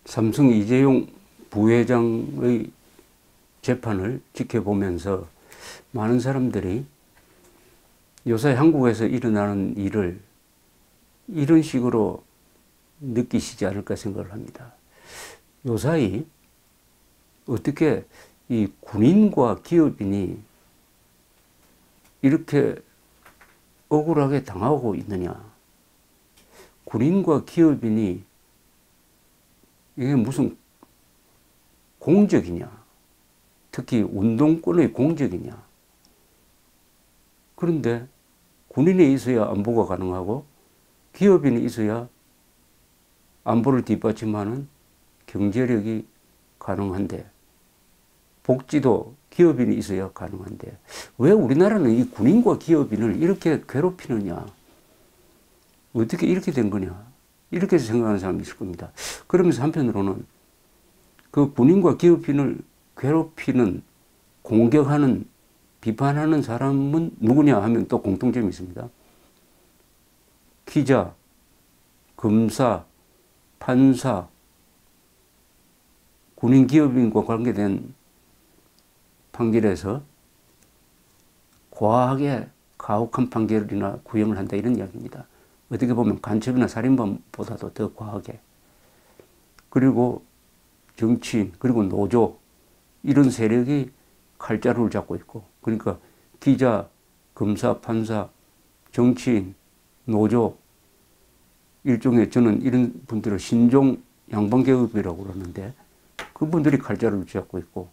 삼성 이재용 부회장의 재판을 지켜보면서 많은 사람들이 요새 한국에서 일어나는 일을 이런 식으로 느끼시지 않을까 생각을 합니다. 요사이 어떻게 이 군인과 기업인이 이렇게 억울하게 당하고 있느냐. 군인과 기업인이 이게 무슨 공적이냐. 특히 운동권의 공적이냐. 그런데 군인이 있어야 안보가 가능하고 기업인이 있어야 안보를 뒷받침하는 경제력이 가능한데 복지도 기업인이 있어야 가능한데 왜 우리나라는 이 군인과 기업인을 이렇게 괴롭히느냐. 어떻게 이렇게 된 거냐. 이렇게 생각하는 사람이 있을 겁니다. 그러면서 한편으로는 그 군인과 기업인을 괴롭히는 공격하는 비판하는 사람은 누구냐 하면 또 공통점이 있습니다. 기자, 검사, 판사, 군인 기업인과 관계된 판결에서 과하게 가혹한 판결이나 구형을 한다 이런 이야기입니다. 어떻게 보면 간첩이나 살인범보다도 더 과하게. 그리고 정치인 그리고 노조 이런 세력이 칼자루를 잡고 있고 그러니까 기자, 검사, 판사, 정치인, 노조 일종의 저는 이런 분들을 신종 양반계급이라고 그러는데 그분들이 칼자루를 잡고 있고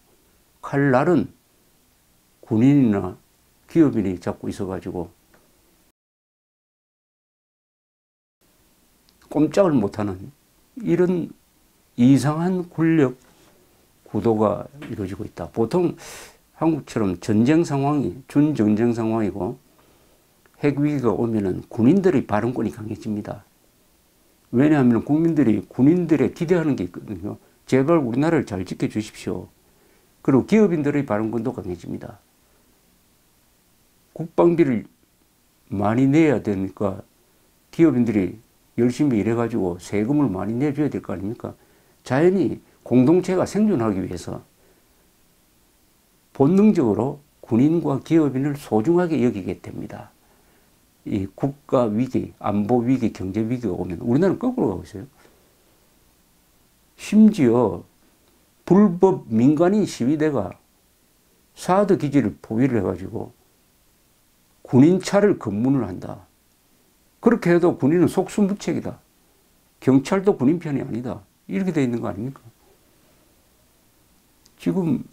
칼날은 군인이나 기업인이 잡고 있어가지고 꼼짝을 못하는 이런 이상한 권력 구도가 이루어지고 있다. 보통 한국처럼 전쟁 상황이 준전쟁 상황이고 핵위기가 오면은 군인들의 발언권이 강해집니다. 왜냐하면 국민들이 군인들에 기대하는 게 있거든요. 제발 우리나라를 잘 지켜주십시오. 그리고 기업인들의 발언권도 강해집니다. 국방비를 많이 내야 되니까 기업인들이 열심히 일해가지고 세금을 많이 내줘야 될 거 아닙니까? 자연히 공동체가 생존하기 위해서 본능적으로 군인과 기업인을 소중하게 여기게 됩니다. 이 국가 위기, 안보 위기, 경제 위기가 오면 우리나라는 거꾸로 가고 있어요. 심지어 불법 민간인 시위대가 사드 기지를 포위를 해가지고 군인차를 검문을 한다. 그렇게 해도 군인은 속수무책이다. 경찰도 군인 편이 아니다. 이렇게 돼 있는 거 아닙니까? 지금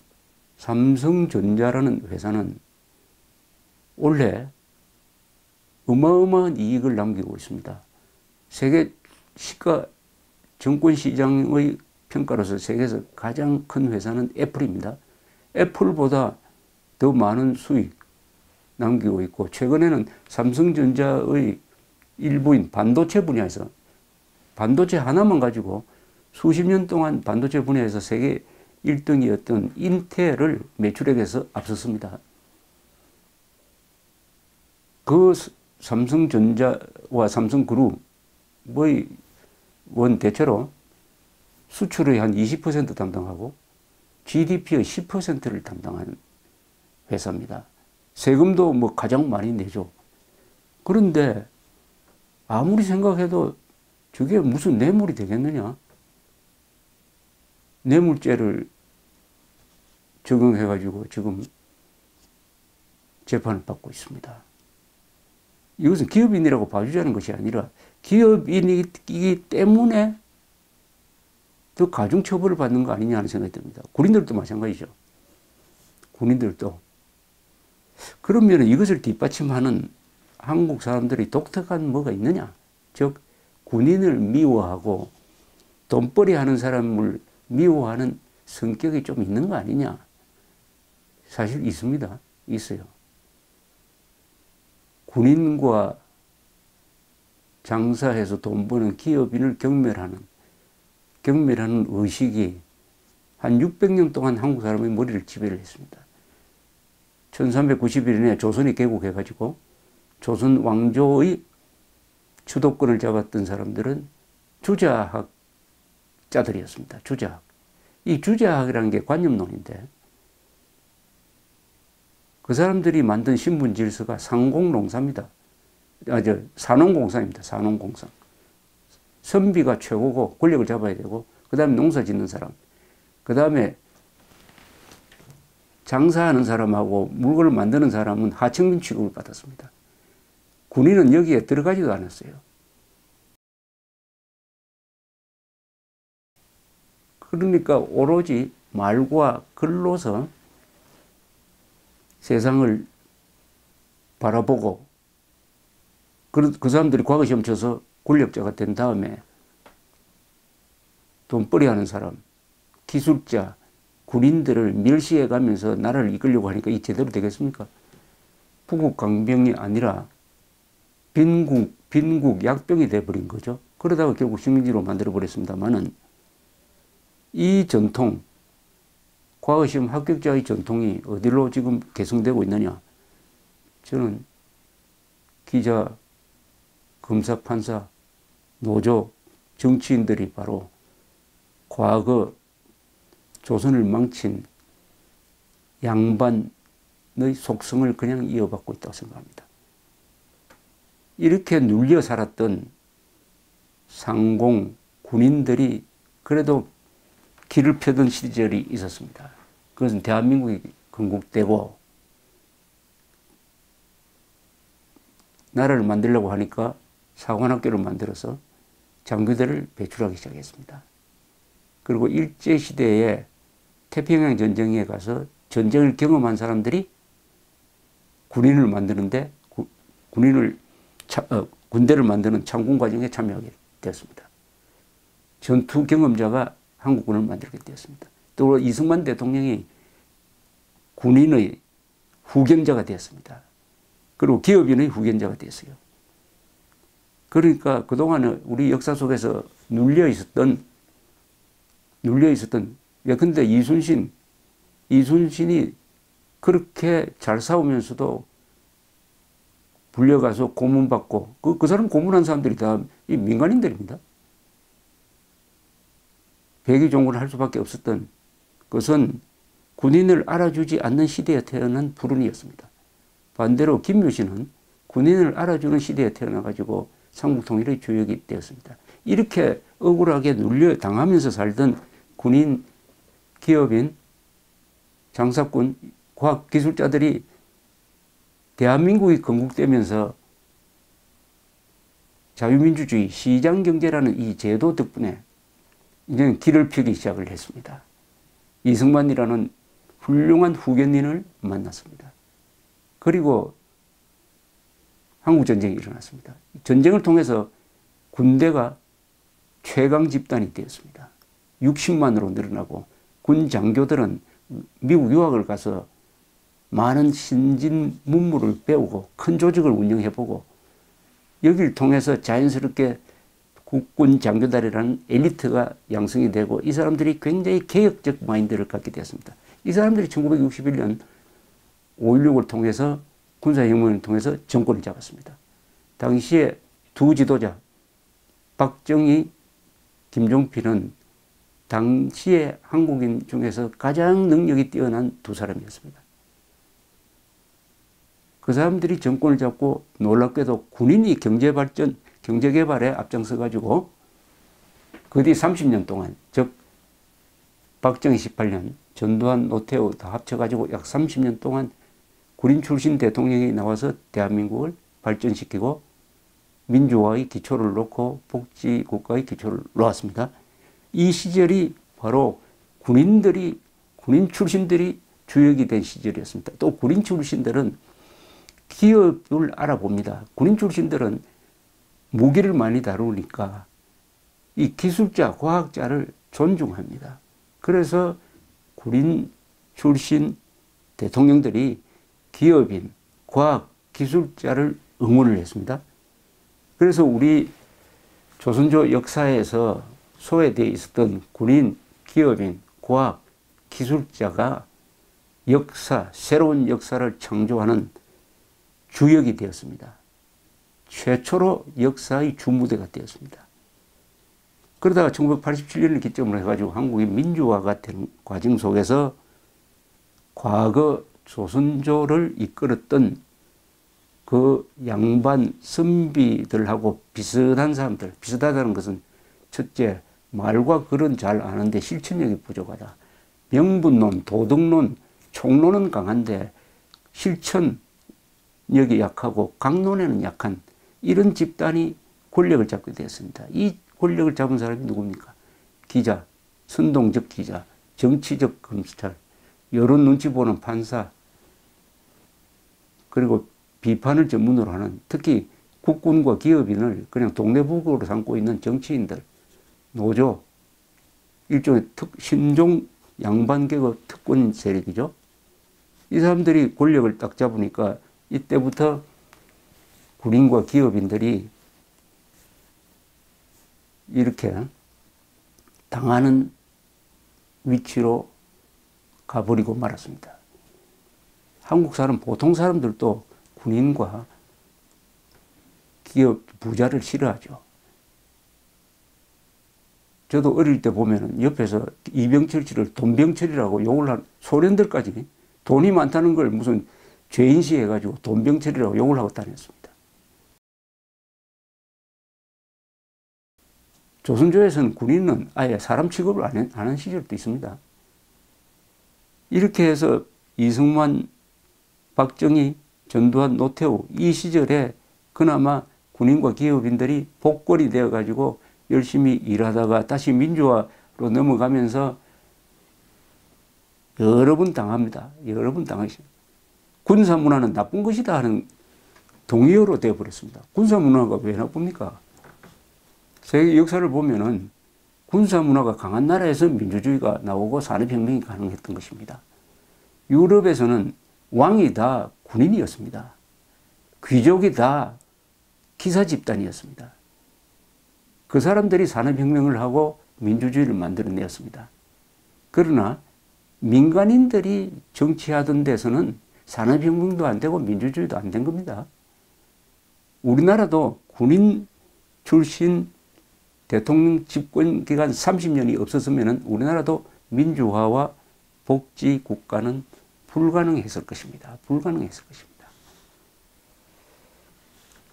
삼성전자라는 회사는 올해 어마어마한 이익을 남기고 있습니다. 세계 시가 증권시장의 평가로서 세계에서 가장 큰 회사는 애플입니다. 애플보다 더 많은 수익 남기고 있고 최근에는 삼성전자의 일부인 반도체 분야에서 반도체 하나만 가지고 수십 년 동안 반도체 분야에서 세계 1등이었던 인텔을 매출액에서 앞섰습니다. 그 삼성전자와 삼성그룹의 원 대체로 수출의 한 20% 담당하고 GDP의 10%를 담당한 회사입니다. 세금도 뭐 가장 많이 내죠. 그런데 아무리 생각해도 저게 무슨 뇌물이 되겠느냐? 뇌물죄를 적용해가지고 지금 재판을 받고 있습니다. 이것은 기업인이라고 봐주자는 것이 아니라 기업인이기 때문에 더 가중처벌을 받는 거 아니냐 하는 생각이 듭니다. 군인들도 마찬가지죠. 군인들도. 그러면 이것을 뒷받침하는 한국 사람들이 독특한 뭐가 있느냐? 즉 군인을 미워하고 돈벌이 하는 사람을 미워하는 성격이 좀 있는 거 아니냐? 사실 있습니다. 있어요. 군인과 장사해서 돈 버는 기업인을 경멸하는 의식이 한 600년 동안 한국 사람의 머리를 지배를 했습니다. 1391년에 조선이 개국해가지고 조선 왕조의 주도권을 잡았던 사람들은 주자학 주작자들이었습니다. 주작. 이 주작이라는 게 관념론인데 그 사람들이 만든 신분 질서가 상공농사입니다. 산업공사입니다. 산업공사. 선비가 최고고 권력을 잡아야 되고 그 다음에 농사 짓는 사람, 그 다음에 장사하는 사람하고 물건을 만드는 사람은 하층민 취급을 받았습니다. 군인은 여기에 들어가지도 않았어요. 그러니까 오로지 말과 글로서 세상을 바라보고 그 사람들이 과거시험 쳐서 권력자가 된 다음에 돈벌이 하는 사람, 기술자, 군인들을 멸시해 가면서 나라를 이끌려고 하니까 이 제대로 되겠습니까? 부국강병이 아니라 빈국 약병이 돼버린 거죠. 그러다가 결국 식민지로 만들어버렸습니다만은 이 전통, 과거시험 합격자의 전통이 어디로 지금 계승되고 있느냐? 저는 기자, 검사, 판사, 노조, 정치인들이 바로 과거 조선을 망친 양반의 속성을 그냥 이어받고 있다고 생각합니다. 이렇게 눌려 살았던 상공, 군인들이 그래도 길을 펴던 시절이 있었습니다. 그것은 대한민국이 건국되고 나라를 만들려고 하니까 사관학교를 만들어서 장교들을 배출하기 시작했습니다. 그리고 일제시대에 태평양 전쟁에 가서 전쟁을 경험한 사람들이 군인을 만드는데 군대를 만드는 참군 과정에 참여하게 되었습니다. 전투 경험자가 한국군을 만들게 되었습니다. 또 이승만 대통령이 군인의 후견자가 되었습니다. 그리고 기업인의 후견자가 됐어요. 그러니까 그동안 우리 역사 속에서 눌려 있었던 예컨대 이순신이 그렇게 잘 싸우면서도 불려가서 고문받고 그 사람 고문한 사람들이 다 이 민간인들입니다. 백의종군을 할 수밖에 없었던 것은 군인을 알아주지 않는 시대에 태어난 불운이었습니다. 반대로 김유신은 군인을 알아주는 시대에 태어나가지고 삼국통일의 주역이 되었습니다. 이렇게 억울하게 눌려 당하면서 살던 군인, 기업인, 장사꾼, 과학기술자들이 대한민국이 건국되면서 자유민주주의, 시장경제라는 이 제도 덕분에 이제 길을 펴기 시작을 했습니다. 이승만이라는 훌륭한 후견인을 만났습니다. 그리고 한국전쟁이 일어났습니다. 전쟁을 통해서 군대가 최강 집단이 되었습니다. 60만으로 늘어나고 군 장교들은 미국 유학을 가서 많은 신진 문물을 배우고 큰 조직을 운영해보고 여기를 통해서 자연스럽게 국군 장교단이라는 엘리트가 양성이 되고 이 사람들이 굉장히 개혁적 마인드를 갖게 되었습니다. 이 사람들이 1961년 5.16을 통해서 군사혁명을 통해서 정권을 잡았습니다. 당시에 두 지도자 박정희, 김종필은 당시에 한국인 중에서 가장 능력이 뛰어난 두 사람이었습니다. 그 사람들이 정권을 잡고 놀랍게도 군인이 경제발전, 경제개발에 앞장서 가지고 그 뒤 30년 동안, 즉 박정희 18년, 전두환, 노태우 다 합쳐가지고 약 30년 동안 군인 출신 대통령이 나와서 대한민국을 발전시키고 민주화의 기초를 놓고 복지국가의 기초를 놓았습니다. 이 시절이 바로 군인 출신들이 주역이 된 시절이었습니다. 또 군인 출신들은 기업을 알아봅니다. 군인 출신들은 무기를 많이 다루니까 이 기술자, 과학자를 존중합니다. 그래서 군인 출신 대통령들이 기업인, 과학, 기술자를 응원을 했습니다. 그래서 우리 조선조 역사에서 소외되어 있었던 군인, 기업인, 과학, 기술자가 새로운 역사를 창조하는 주역이 되었습니다. 최초로 역사의 주무대가 되었습니다. 그러다가 1987년을 기점으로 해가지고 한국이 민주화가 된 과정 속에서 과거 조선조를 이끌었던 그 양반 선비들하고 비슷한 사람들, 비슷하다는 것은 첫째, 말과 글은 잘 아는데 실천력이 부족하다. 명분론, 도덕론, 총론은 강한데 실천력이 약하고 강론에는 약한 이런 집단이 권력을 잡게 되었습니다. 이 권력을 잡은 사람이 누굽니까? 기자, 선동적 기자, 정치적 검찰, 여론 눈치 보는 판사, 그리고 비판을 전문으로 하는, 특히 국군과 기업인을 그냥 동네북으로 삼고 있는 정치인들, 노조, 일종의 신종 양반계급 특권 세력이죠. 이 사람들이 권력을 딱 잡으니까 이때부터 군인과 기업인들이 이렇게 당하는 위치로 가버리고 말았습니다. 한국 사람, 보통 사람들도 군인과 기업 부자를 싫어하죠. 저도 어릴 때 보면은 옆에서 이병철 씨를 돈병철이라고 욕을 한 소련들까지 돈이 많다는 걸 무슨 죄인시 해가지고 돈병철이라고 욕을 하고 다녔습니다. 조선조에서는 군인은 아예 사람 취급을 안 하는 시절도 있습니다. 이렇게 해서 이승만, 박정희, 전두환, 노태우 이 시절에 그나마 군인과 기업인들이 복권이 되어가지고 열심히 일하다가 다시 민주화로 넘어가면서 여러 번 당합니다. 여러 번 당하십니다. 군사문화는 나쁜 것이다 하는 동의어로 되어버렸습니다. 군사문화가 왜 나쁩니까? 세계 역사를 보면은 군사문화가 강한 나라에서 민주주의가 나오고 산업혁명이 가능했던 것입니다. 유럽에서는 왕이 다 군인이었습니다. 귀족이 다 기사 집단이었습니다. 그 사람들이 산업혁명을 하고 민주주의를 만들어내었습니다. 그러나 민간인들이 정치하던 데서는 산업혁명도 안 되고 민주주의도 안 된 겁니다. 우리나라도 군인 출신 대통령 집권 기간 30년이 없었으면 우리나라도 민주화와 복지 국가는 불가능했을 것입니다. 불가능했을 것입니다.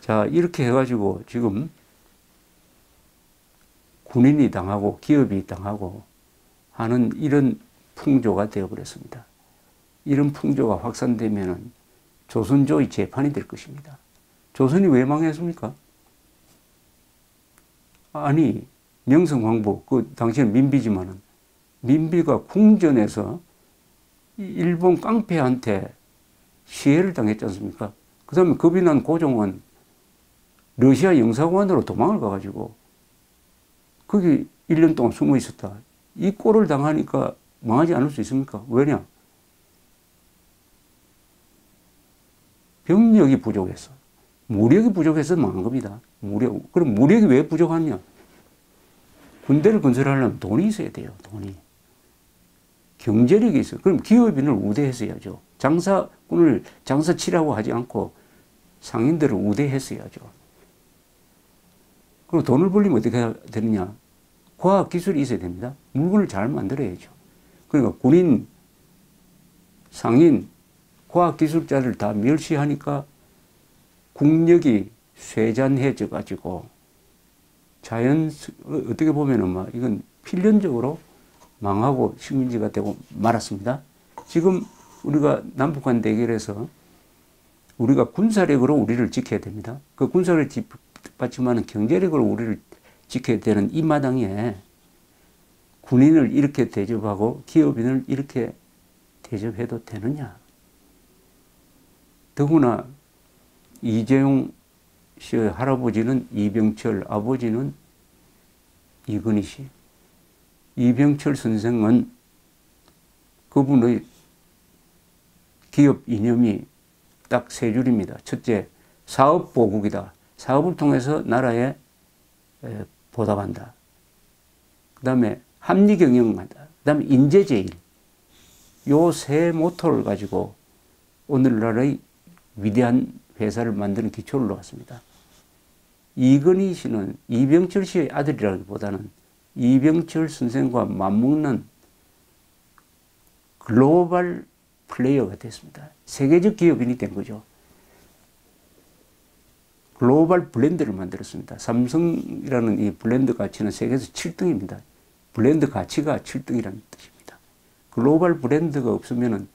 자, 이렇게 해가지고 지금 군인이 당하고 기업이 당하고 하는 이런 풍조가 되어버렸습니다. 이런 풍조가 확산되면은 조선조의 재판이 될 것입니다. 조선이 왜 망했습니까? 아니, 명성황후, 그 당시에는 민비지만은 민비가 궁전에서 일본 깡패한테 시해를 당했지 않습니까? 그 다음에 겁이 난 고종은 러시아 영사관으로 도망을 가가지고 거기 1년 동안 숨어 있었다. 이 꼴을 당하니까 망하지 않을 수 있습니까? 왜냐? 병력이 부족했어. 무력이 부족해서 망한 겁니다. 무력. 그럼 무력이 왜 부족하냐? 군대를 건설하려면 돈이 있어야 돼요. 돈이. 경제력이 있어요. 그럼 기업인을 우대했어야죠. 장사꾼을 장사치라고 하지 않고 상인들을 우대했어야죠. 그럼 돈을 벌리면 어떻게 해야 되느냐? 과학기술이 있어야 됩니다. 물건을 잘 만들어야죠. 그러니까 군인, 상인, 과학기술자를 다 멸시하니까 국력이 쇠잔해져 가지고 어떻게 보면은 막 이건 필연적으로 망하고 식민지가 되고 말았습니다. 지금 우리가 남북한 대결에서 우리가 군사력으로 우리를 지켜야 됩니다. 그 군사력을 뒷받침하는 경제력으로 우리를 지켜야 되는 이 마당에 군인을 이렇게 대접하고 기업인을 이렇게 대접해도 되느냐. 더구나 이재용 씨의 할아버지는 이병철, 아버지는 이건희 씨. 이병철 선생은 그분의 기업 이념이 딱 세 줄입니다. 첫째, 사업보국이다. 사업을 통해서 나라에 보답한다. 그 다음에 합리경영한다. 그 다음에 인재제일. 요 세 모토를 가지고 오늘날의 위대한 회사를 만드는 기초를 놓았습니다. 이건희 씨는 이병철 씨의 아들이라기보다는 이병철 선생과 맞먹는 글로벌 플레이어가 됐습니다. 세계적 기업인이 된 거죠. 글로벌 브랜드를 만들었습니다. 삼성이라는 이 브랜드 가치는 세계에서 7등입니다. 브랜드 가치가 7등이라는 뜻입니다. 글로벌 브랜드가 없으면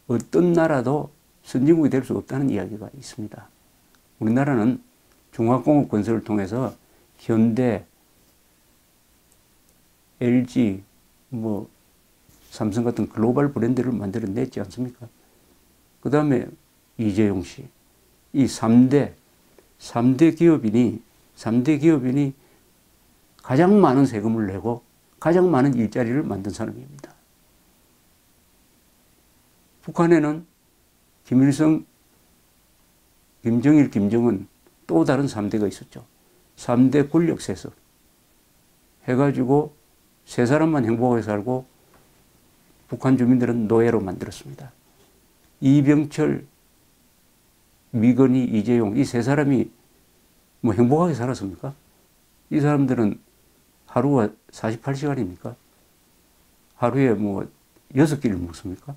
어떤 나라도 선진국이 될 수 없다는 이야기가 있습니다. 우리나라는 중화공업 건설을 통해서 현대, LG, 삼성 같은 글로벌 브랜드를 만들어냈지 않습니까? 그 다음에 이재용 씨. 이 3대 기업인이 가장 많은 세금을 내고 가장 많은 일자리를 만든 사람입니다. 북한에는 김일성, 김정일, 김정은 또 다른 3대가 있었죠. 3대 권력 세습 해가지고 세 사람만 행복하게 살고 북한 주민들은 노예로 만들었습니다. 이병철, 미건희, 이재용 이 세 사람이 행복하게 살았습니까? 이 사람들은 하루가 48시간입니까? 하루에 6끼를 먹습니까?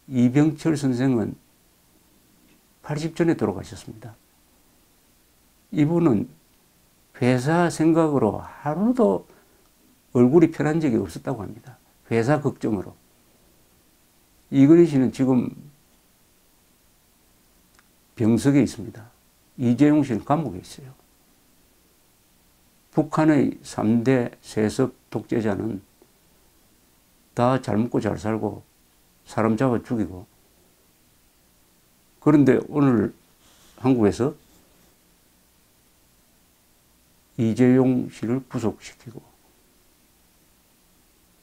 이병철 선생은 80전에 돌아가셨습니다. 이분은 회사 생각으로 하루도 얼굴이 편한 적이 없었다고 합니다. 회사 걱정으로. 이건희 씨는 지금 병석에 있습니다. 이재용 씨는 감옥에 있어요. 북한의 3대 세습 독재자는 다 잘 먹고 잘 살고 사람 잡아 죽이고, 그런데 오늘 한국에서 이재용 씨를 구속시키고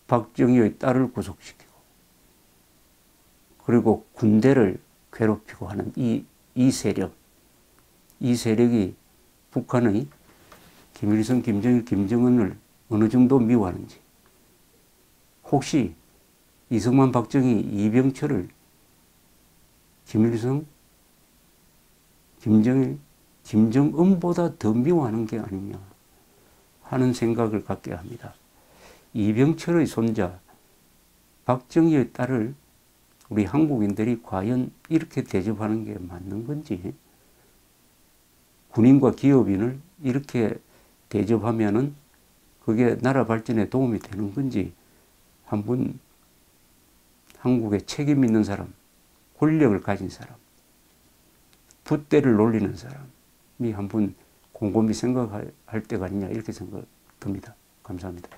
박정희의 딸을 구속시키고 그리고 군대를 괴롭히고 하는 이 세력이 북한의 김일성, 김정일, 김정은을 어느 정도 미워하는지, 혹시 이승만, 박정희, 이병철을 김일성, 김정일, 김정은보다 더 미워하는 게 아니냐 하는 생각을 갖게 합니다. 이병철의 손자 박정희의 딸을 우리 한국인들이 과연 이렇게 대접하는 게 맞는 건지, 군인과 기업인을 이렇게 대접하면은 그게 나라 발전에 도움이 되는 건지 한번 한국에 책임 있는 사람, 권력을 가진 사람, 붓대를 놀리는 사람이 한번 곰곰이 생각할 때가 아니냐 이렇게 생각됩니다. 감사합니다.